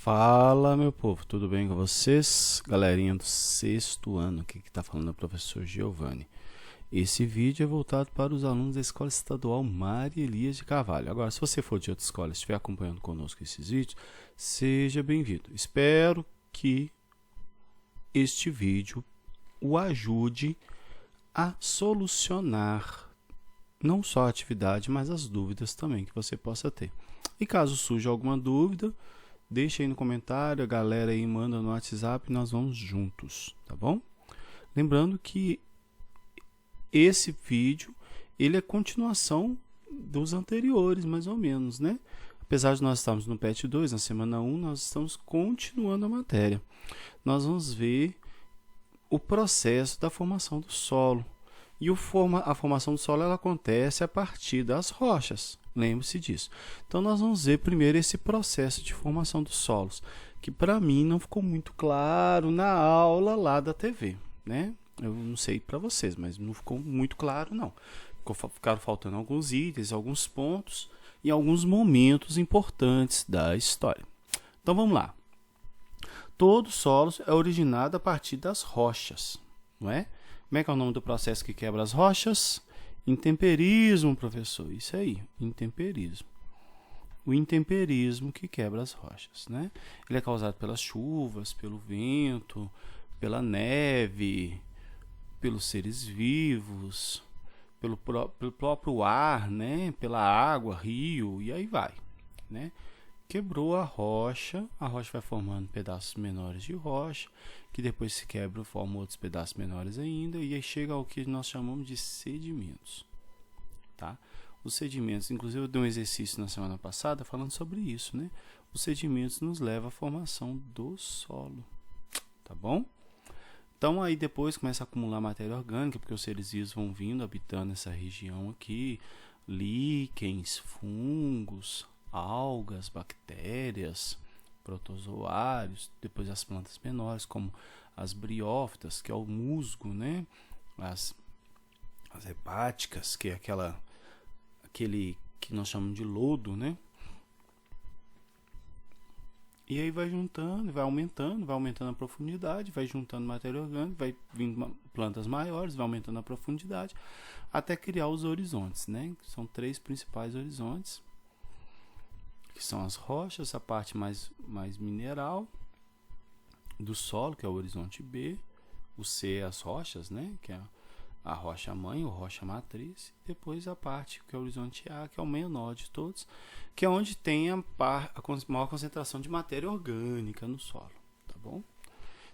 Fala, meu povo, tudo bem com vocês? Galerinha do sexto ano, aqui que está falando é o professor Giovanni. Esse vídeo é voltado para os alunos da Escola Estadual Maria Elias de Carvalho. Agora, se você for de outra escola e estiver acompanhando conosco esses vídeos, seja bem-vindo. Espero que este vídeo o ajude a solucionar não só a atividade, mas as dúvidas também que você possa ter. E caso surja alguma dúvida, deixa aí no comentário, a galera aí manda no WhatsApp e nós vamos juntos, tá bom? Lembrando que esse vídeo, ele é continuação dos anteriores, mais ou menos, né? Apesar de nós estarmos no PET 2, na semana 1, nós estamos continuando a matéria. Nós vamos ver o processo da formação do solo. E a formação do solo ela acontece a partir das rochas. Lembre-se disso. Então, nós vamos ver primeiro esse processo de formação dos solos, que para mim não ficou muito claro na aula lá da TV, né? Eu não sei para vocês, mas não ficou muito claro, não. Ficaram faltando alguns itens, alguns pontos e alguns momentos importantes da história. Então, vamos lá. Todo solo é originado a partir das rochas, não é? Como é que é o nome do processo que quebra as rochas? Intemperismo, professor. Isso aí, intemperismo. O intemperismo que quebra as rochas, né? Ele é causado pelas chuvas, pelo vento, pela neve, pelos seres vivos, pelo próprio ar, né? Pela água, rio, e aí vai, né? Quebrou a rocha vai formando pedaços menores de rocha, que depois se quebra, forma outros pedaços menores ainda, e aí chega ao que nós chamamos de sedimentos, tá? Os sedimentos, inclusive eu dei um exercício na semana passada falando sobre isso, né? Os sedimentos nos levam à formação do solo, tá bom? Então aí depois começa a acumular matéria orgânica, porque os seres vivos vão vindo, habitando essa região aqui, líquens, fungos, algas, bactérias, protozoários, depois as plantas menores, como as briófitas, que é o musgo, né? As hepáticas, que é aquele que nós chamamos de lodo, né? E aí vai juntando, vai aumentando a profundidade, vai juntando matéria orgânica, vai vindo plantas maiores, vai aumentando a profundidade, até criar os horizontes, né? São 3 principais horizontes, que são as rochas, a parte mais mineral do solo, que é o horizonte B, o C é as rochas, né, que é a rocha mãe ou rocha matriz, e depois a parte que é o horizonte A, que é o menor de todos, que é onde tem a maior concentração de matéria orgânica no solo, tá bom?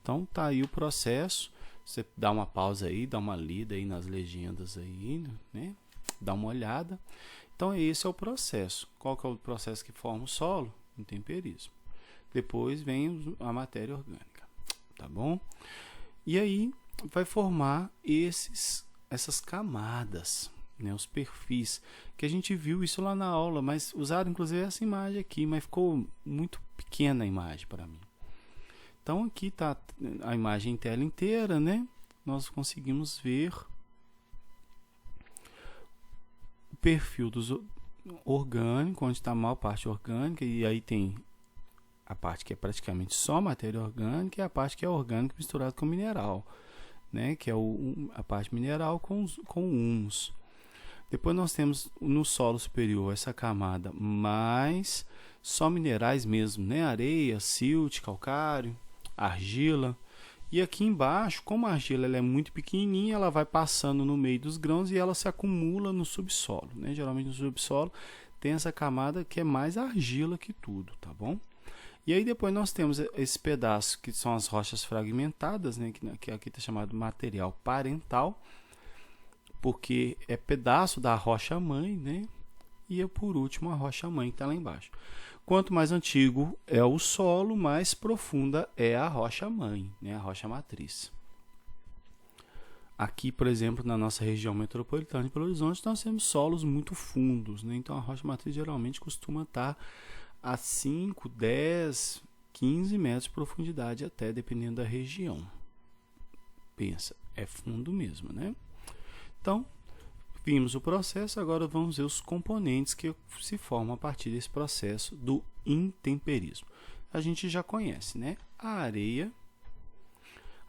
Então tá aí o processo, você dá uma pausa aí, dá uma lida aí nas legendas aí, né, dá uma olhada. Então, esse é o processo. Qual que é o processo que forma o solo? Intemperismo. Depois vem a matéria orgânica, tá bom? E aí vai formar essas camadas, né? Os perfis, que a gente viu isso lá na aula, mas usaram inclusive essa imagem aqui, mas ficou muito pequena a imagem para mim. Então, aqui está a imagem em tela inteira, né? Nós conseguimos ver perfil dos orgânico, onde está a maior parte orgânica, e aí tem a parte que é praticamente só matéria orgânica e a parte que é orgânica misturada com mineral, né? Que é a parte mineral com humus. Depois nós temos no solo superior essa camada mais só minerais mesmo, né? Areia, silt, calcário, argila. E aqui embaixo, como a argila ela é muito pequenininha, ela vai passando no meio dos grãos e ela se acumula no subsolo, né? Geralmente no subsolo tem essa camada que é mais argila que tudo, tá bom? E aí depois nós temos esse pedaço que são as rochas fragmentadas, né? Que aqui está chamado material parental, porque é pedaço da rocha mãe, né? E por último a rocha mãe que está lá embaixo. Quanto mais antigo é o solo, mais profunda é a rocha mãe, né? A rocha matriz. Aqui, por exemplo, na nossa região metropolitana de Belo Horizonte, nós temos solos muito fundos, né? Então a rocha matriz geralmente costuma estar a 5, 10, 15 metros de profundidade até, dependendo da região. Pensa, é fundo mesmo, né? Então, vimos o processo, agora vamos ver os componentes que se formam a partir desse processo do intemperismo. a gente já conhece, né? A areia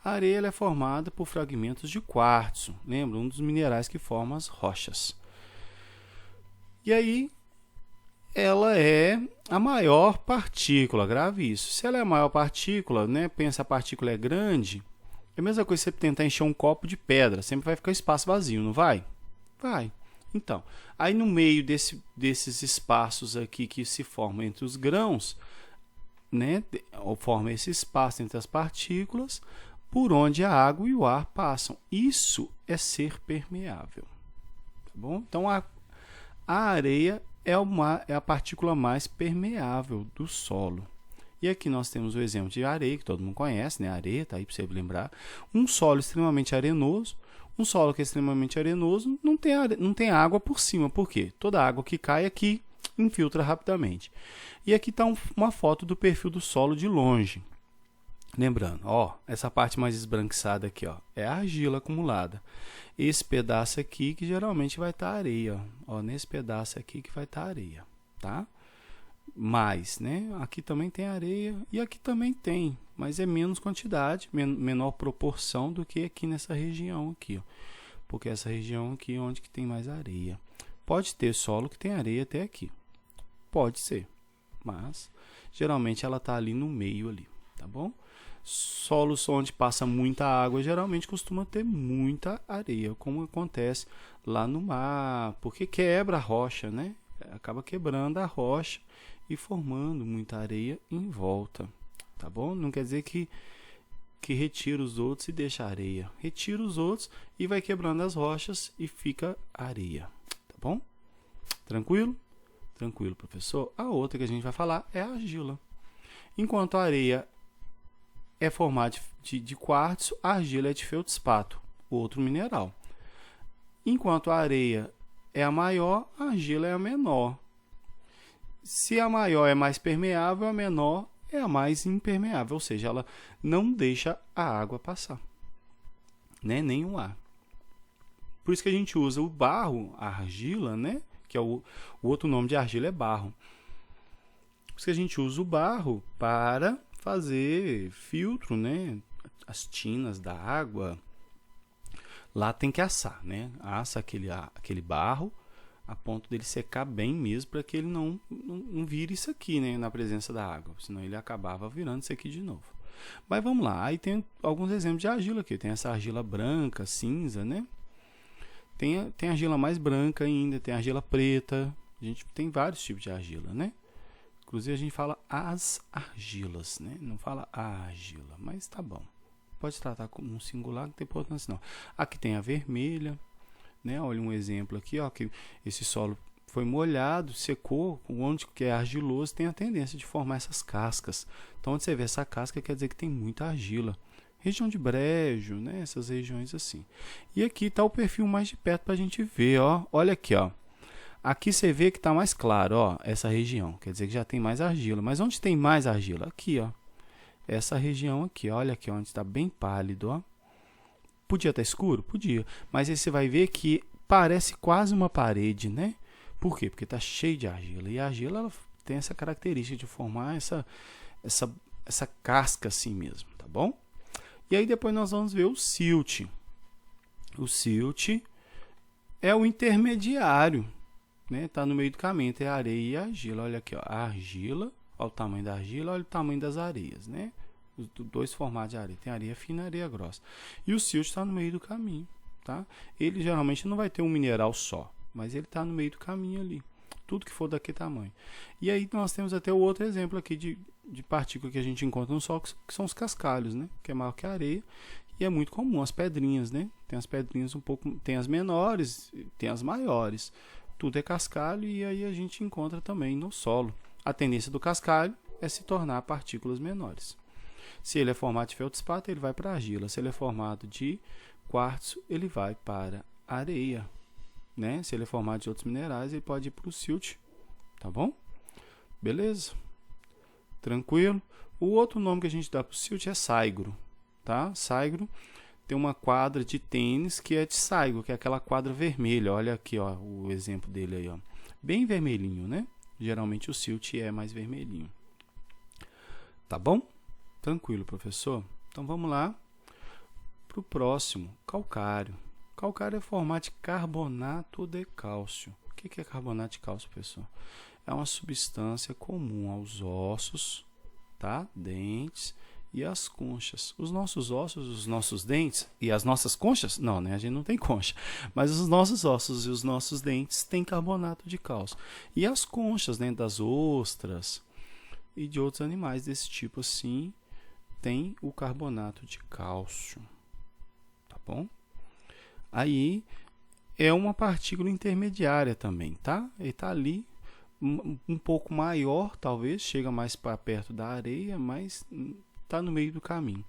ela é formada por fragmentos de quartzo, lembra? Um dos minerais que formam as rochas. E aí, ela é a maior partícula, grave isso. Se ela é a maior partícula, né? Pensa, a partícula é grande, é a mesma coisa que você tentar encher um copo de pedra, sempre vai ficar espaço vazio, não vai? Vai. Então, aí no meio desses espaços aqui que se formam entre os grãos, né? Forma esse espaço entre as partículas, por onde a água e o ar passam. Isso é ser permeável. Tá bom? Então, a areia é a partícula mais permeável do solo. E aqui nós temos o exemplo de areia, que todo mundo conhece, né? A areia, tá aí para você lembrar. Um solo extremamente arenoso. Um solo que é extremamente arenoso não tem água por cima. Por quê? Toda a água que cai aqui infiltra rapidamente. E aqui está uma foto do perfil do solo de longe. Lembrando, ó, essa parte mais esbranquiçada aqui, ó, é a argila acumulada. Esse pedaço aqui que geralmente vai estar areia, ó, nesse pedaço aqui que vai estar areia, tá? Mais, né? Aqui também tem areia e aqui também tem, mas é menos quantidade, menor proporção do que aqui nessa região aqui, ó. Porque essa região aqui é onde que tem mais areia. Pode ter solo que tem areia até aqui. Pode ser, mas geralmente ela está ali no meio ali, tá bom? Solos onde passa muita água geralmente costuma ter muita areia, como acontece lá no mar, porque quebra a rocha, né? Acaba quebrando a rocha e formando muita areia em volta, tá bom? Não quer dizer que retira os outros e deixa areia. Retira os outros e vai quebrando as rochas e fica areia, tá bom? Tranquilo? Tranquilo, professor. A outra que a gente vai falar é a argila. Enquanto a areia é formada de quartzo, a argila é de feldspato, outro mineral. Enquanto a areia é a maior, a argila é a menor. Se a maior é mais permeável, a menor é a mais impermeável, ou seja, ela não deixa a água passar, né? Nem o ar. Por isso que a gente usa o barro, a argila, né? Que é o outro nome de argila é barro. Por isso que a gente usa o barro para fazer filtro, né? As tinas da água. Lá tem que assar, né? Assa aquele barro a ponto dele secar bem mesmo, para que ele não vire isso aqui, né? Na presença da água. Senão ele acabava virando isso aqui de novo. Mas vamos lá. Aí tem alguns exemplos de argila aqui. Tem essa argila branca, cinza, né? Tem argila mais branca ainda, tem argila preta. A gente tem vários tipos de argila, né? Inclusive a gente fala as argilas, né? Não fala a argila, mas tá bom. Pode tratar como um singular, não tem importância não. Aqui tem a vermelha, né? Olha um exemplo aqui, ó, que esse solo foi molhado, secou, onde que é argiloso tem a tendência de formar essas cascas. Então, onde você vê essa casca, quer dizer que tem muita argila. Região de Brejo, né? Essas regiões assim. E aqui está o perfil mais de perto para a gente ver, ó. Olha aqui, ó. Aqui você vê que está mais claro, ó, essa região. Quer dizer que já tem mais argila. Mas onde tem mais argila? Aqui, ó. Essa região aqui, olha aqui, onde está bem pálido, ó. Podia estar escuro? Podia. Mas aí você vai ver que parece quase uma parede, né? Por quê? Porque está cheio de argila. E a argila ela tem essa característica de formar essa casca assim mesmo, tá bom? E aí depois nós vamos ver o silt. O silt é o intermediário, né? Tá no meio do caminho entre a areia e a argila. Olha aqui, ó, a argila, olha o tamanho da argila, olha o tamanho das areias, né? Os dois formatos de areia, tem areia fina e areia grossa. E o silt está no meio do caminho, tá? Ele geralmente não vai ter um mineral só, mas ele está no meio do caminho ali. Tudo que for daquele tamanho. E aí nós temos até o outro exemplo aqui de partícula que a gente encontra no solo, que são os cascalhos, né? Que é maior que a areia. E é muito comum, as pedrinhas, né? Tem as pedrinhas um pouco, tem as menores, tem as maiores. Tudo é cascalho e aí a gente encontra também no solo. A tendência do cascalho é se tornar partículas menores. Se ele é formado de feldspato, ele vai para a argila. Se ele é formado de quartzo, ele vai para a areia, né? Se ele é formado de outros minerais, ele pode ir para o silt, tá bom? Beleza? Tranquilo? O outro nome que a gente dá para o silt é saigro, tá? Saigro tem uma quadra de tênis que é de saigro, que é aquela quadra vermelha. Olha aqui, ó, o exemplo dele aí, ó. Bem vermelhinho, né? Geralmente o silt é mais vermelhinho. Tá bom? Tranquilo, professor? Então vamos lá para o próximo, calcário. Calcário é formado de carbonato de cálcio. O que é carbonato de cálcio, professor? É uma substância comum aos ossos, tá? Dentes e as conchas. Os nossos ossos, os nossos dentes e as nossas conchas? Não, né? A gente não tem concha. Mas os nossos ossos e os nossos dentes têm carbonato de cálcio. E as conchas, né, das ostras e de outros animais desse tipo assim, tem o carbonato de cálcio. Tá bom? Aí é uma partícula intermediária também, tá? Ele tá ali um pouco maior, talvez, chega mais para perto da areia, mas está no meio do caminho.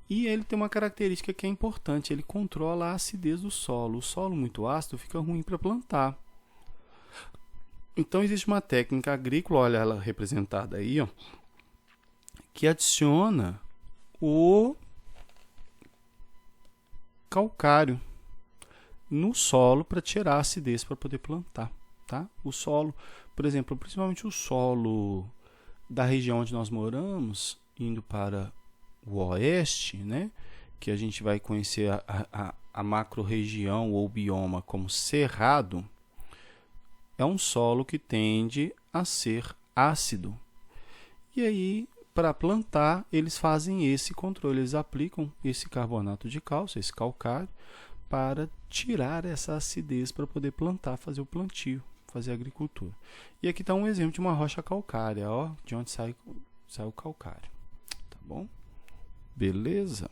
E ele tem uma característica que é importante, ele controla a acidez do solo. O solo muito ácido fica ruim para plantar. Então existe uma técnica agrícola, olha ela representada aí, ó, que adiciona o calcário no solo para tirar a acidez para poder plantar, tá? O solo, por exemplo, principalmente o solo da região onde nós moramos, indo para o oeste, né, que a gente vai conhecer a macro-região ou bioma como cerrado, é um solo que tende a ser ácido. E aí, para plantar, eles fazem esse controle, eles aplicam esse carbonato de cálcio, esse calcário, para tirar essa acidez para poder plantar, fazer o plantio, fazer a agricultura. E aqui está um exemplo de uma rocha calcária, ó, de onde sai o calcário. Tá bom? Beleza?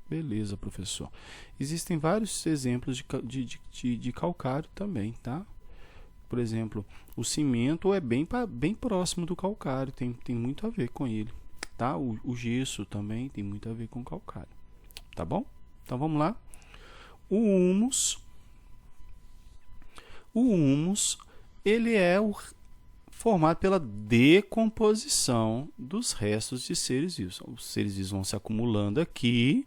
Beleza, professor. Existem vários exemplos de calcário também, tá? Por exemplo, o cimento é bem próximo do calcário, tem muito a ver com ele, tá? O gesso também tem muito a ver com o calcário, tá bom? Então vamos lá. O humus, ele é formado pela decomposição dos restos de seres vivos. Os seres vivos vão se acumulando aqui,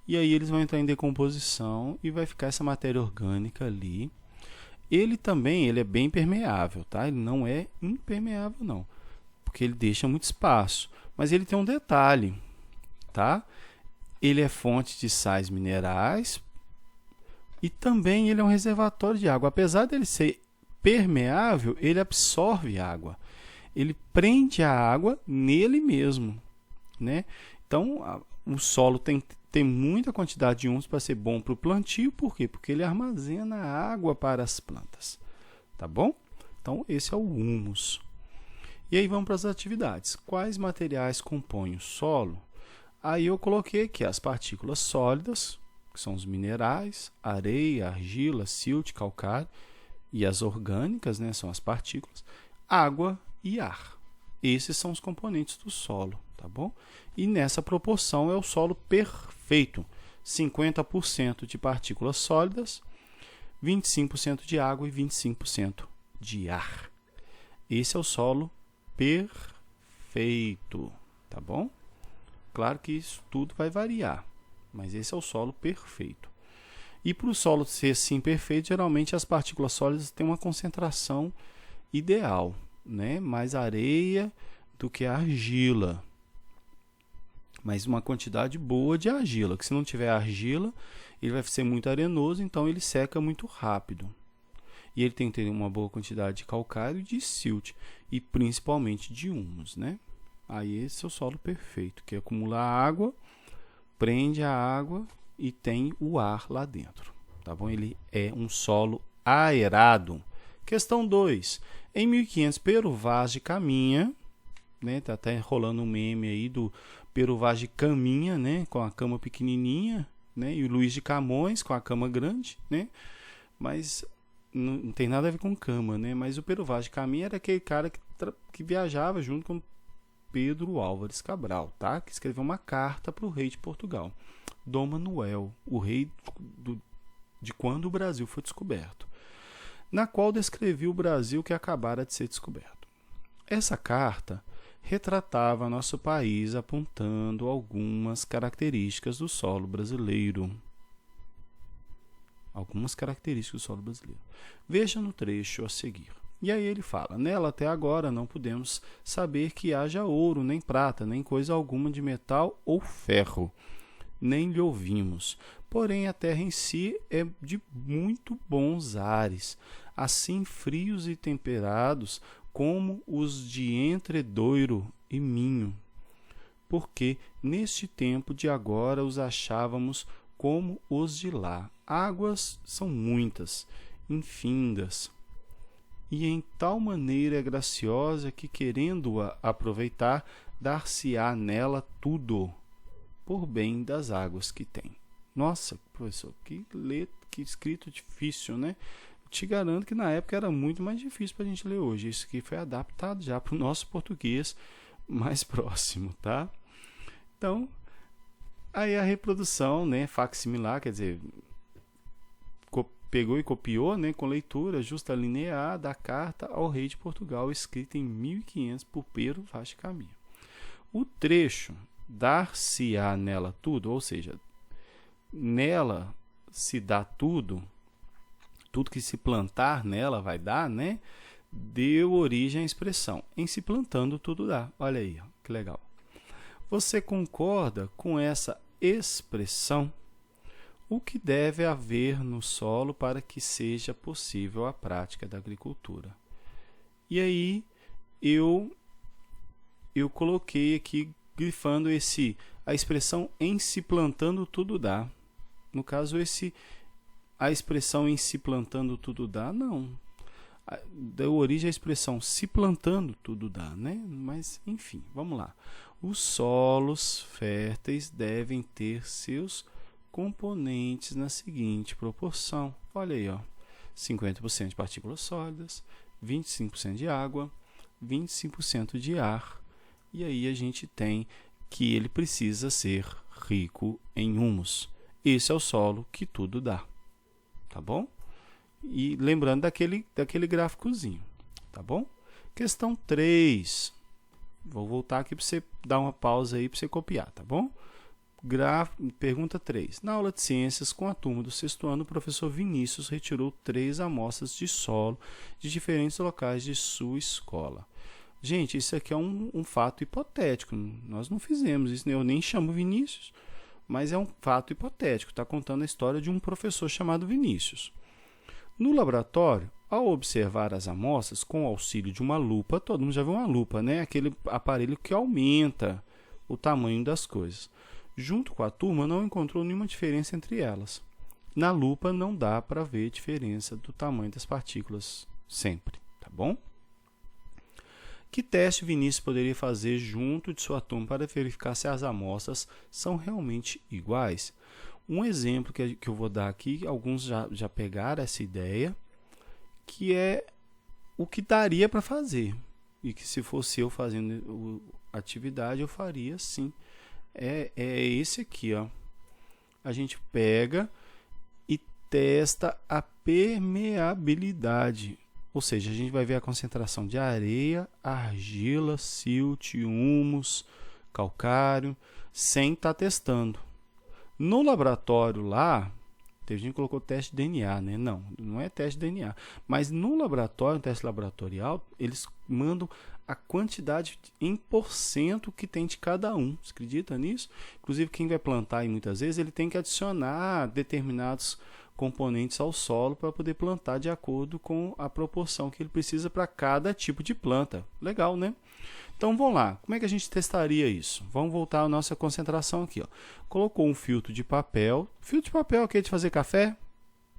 e aí eles vão entrar em decomposição e vai ficar essa matéria orgânica ali. Ele também é bem permeável, tá? Ele não é impermeável, não, porque ele deixa muito espaço. Mas ele tem um detalhe, tá? Ele é fonte de sais minerais, e também ele é um reservatório de água. Apesar dele ser permeável, ele absorve água. Ele prende a água nele mesmo, né? Então, o solo tem muita quantidade de humus para ser bom para o plantio. Por quê? Porque ele armazena água para as plantas. Tá bom? Então, esse é o humus. E aí vamos para as atividades. Quais materiais compõem o solo? Aí eu coloquei aqui as partículas sólidas, que são os minerais, areia, argila, silt, calcário, e as orgânicas, né, são as partículas, água e ar. Esses são os componentes do solo, tá bom? E nessa proporção é o solo perfeito. 50% de partículas sólidas, 25% de água e 25% de ar. Esse é o solo perfeito, tá bom? Claro que isso tudo vai variar, mas esse é o solo perfeito. E para o solo ser assim perfeito, geralmente as partículas sólidas têm uma concentração ideal, né? Mais areia do que a argila, mas uma quantidade boa de argila, que se não tiver argila, ele vai ser muito arenoso, então ele seca muito rápido. E ele tem que ter uma boa quantidade de calcário e de silt, e principalmente de humus, né? Aí esse é o solo perfeito, que acumula água, prende a água e tem o ar lá dentro, tá bom? Ele é um solo aerado. Questão 2. Em 1500, Pero Vaz de Caminha, né? Tá até rolando um meme aí do Pero Vaz de Caminha, né? Com a cama pequenininha, né? E o Luiz de Camões com a cama grande, né? Mas não tem nada a ver com cama, né? Mas o Pero Vaz de Caminha era aquele cara que viajava junto com Pedro Álvares Cabral, tá? Que escreveu uma carta para o rei de Portugal, Dom Manuel, o rei de quando o Brasil foi descoberto, na qual descrevia o Brasil que acabara de ser descoberto. Essa carta retratava nosso país apontando algumas características do solo brasileiro. Veja no trecho a seguir, E aí ele fala: nela até agora não podemos saber que haja ouro, nem prata, nem coisa alguma de metal ou ferro, nem lhe ouvimos. Porém a terra em si é de muito bons ares, assim frios e temperados como os de entre Douro e Minho, porque neste tempo de agora os achávamos como os de lá. Águas são muitas, infindas, e em tal maneira é graciosa que, querendo-a aproveitar, dar-se-á nela tudo, por bem das águas que tem. Nossa, professor, que escrito difícil, né? Te garanto que na época era muito mais difícil para a gente ler hoje. Isso aqui foi adaptado já para o nosso português mais próximo, tá? Então, aí a reprodução, né, facsimilar, quer dizer, pegou e copiou, né, com leitura justa linear da carta ao rei de Portugal, escrita em 1500 por Pedro Vaz de Caminha. O trecho dar-se-á nela tudo, ou seja, nela se dá tudo, tudo que se plantar nela vai dar, né? Deu origem à expressão em se plantando tudo dá. Olha aí, ó, que legal. Você concorda com essa expressão? O que deve haver no solo para que seja possível a prática da agricultura? E aí eu coloquei aqui grifando a expressão em se plantando tudo dá. No caso a expressão em se plantando tudo dá, não. Deu origem à expressão se plantando tudo dá, né? Mas, enfim, vamos lá. Os solos férteis devem ter seus componentes na seguinte proporção. Olha aí, ó. 50% de partículas sólidas, 25% de água, 25% de ar. E aí a gente tem que ele precisa ser rico em humus. Esse é o solo que tudo dá. Tá bom? E lembrando daquele gráficozinho, tá bom? Questão 3. Vou voltar aqui para você dar uma pausa aí para você copiar, tá bom? Pergunta 3. Na aula de ciências, com a turma do 6º ano, o professor Vinícius retirou 3 amostras de solo de diferentes locais de sua escola. Gente, isso aqui é um fato hipotético. Nós não fizemos isso, né? Eu nem chamo Vinícius, mas é um fato hipotético. Está contando a história de um professor chamado Vinícius. No laboratório, ao observar as amostras com o auxílio de uma lupa, todo mundo já viu uma lupa, né? Aquele aparelho que aumenta o tamanho das coisas. Junto com a turma, não encontrou nenhuma diferença entre elas. Na lupa não dá para ver diferença do tamanho das partículas sempre, tá bom? Que teste Vinícius poderia fazer junto de sua turma para verificar se as amostras são realmente iguais? Um exemplo que eu vou dar aqui, alguns já pegaram essa ideia, que é o que daria para fazer. E que se fosse eu fazendo a atividade, eu faria sim. É esse aqui, ó. A gente pega e testa a permeabilidade. Ou seja, a gente vai ver a concentração de areia, argila, silt, humus, calcário, sem estar testando. No laboratório lá, teve gente que colocou teste de DNA, né? Não é teste de DNA. Mas no laboratório, no teste laboratorial, eles mandam a quantidade em porcento que tem de cada um. Você acredita nisso? Inclusive, quem vai plantar aí muitas vezes, ele tem que adicionar determinados componentes ao solo para poder plantar de acordo com a proporção que ele precisa para cada tipo de planta. Legal, né? Então vamos lá, como é que a gente testaria isso? Vamos voltar à nossa concentração aqui, ó. Colocou um filtro de papel. Filtro de papel é aquele de fazer café,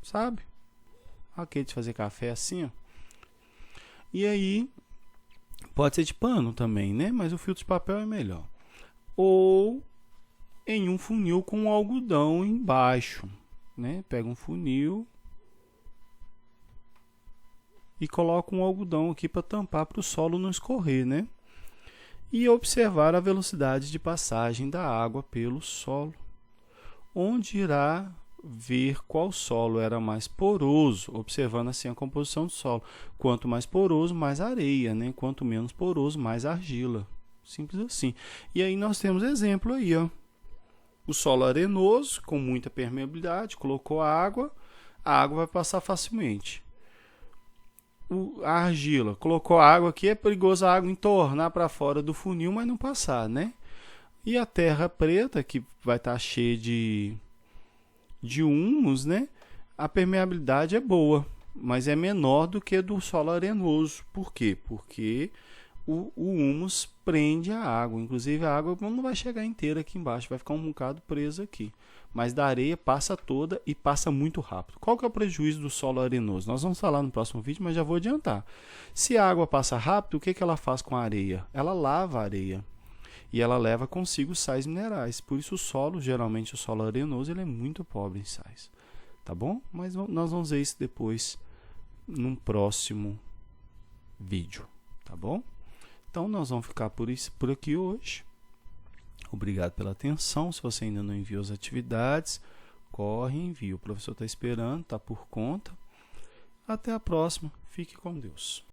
sabe? Aquele de fazer café assim, ó. E aí, pode ser de pano também, né? Mas o filtro de papel é melhor. Ou em um funil com algodão embaixo, né? Pega um funil e coloca um algodão aqui para tampar para o solo não escorrer, né? E observar a velocidade de passagem da água pelo solo, onde irá ver qual solo era mais poroso, observando assim a composição do solo. Quanto mais poroso, mais areia, né? Quanto menos poroso, mais argila. Simples assim. E aí nós temos exemplo aí, ó. O solo arenoso, com muita permeabilidade, colocou a água vai passar facilmente. a argila, colocou a água aqui, é perigoso a água entornar para fora do funil, mas não passar, né? E a terra preta, que vai estar cheia de humus, né? A permeabilidade é boa, mas é menor do que do solo arenoso. Por quê? Porque o humus prende a água. Inclusive a água não vai chegar inteira aqui embaixo, vai ficar um bocado preso aqui. Mas da areia passa toda e passa muito rápido. Qual que é o prejuízo do solo arenoso? Nós vamos falar no próximo vídeo, mas já vou adiantar. Se a água passa rápido, o que ela faz com a areia? Ela lava a areia. E ela leva consigo sais minerais. Por isso o solo, geralmente o solo arenoso, ele é muito pobre em sais. Tá bom? Mas nós vamos ver isso depois num próximo vídeo. Tá bom? Então nós vamos ficar por aqui hoje. Obrigado pela atenção. Se você ainda não enviou as atividades, corre e envia. O professor está esperando, está por conta. Até a próxima. Fique com Deus.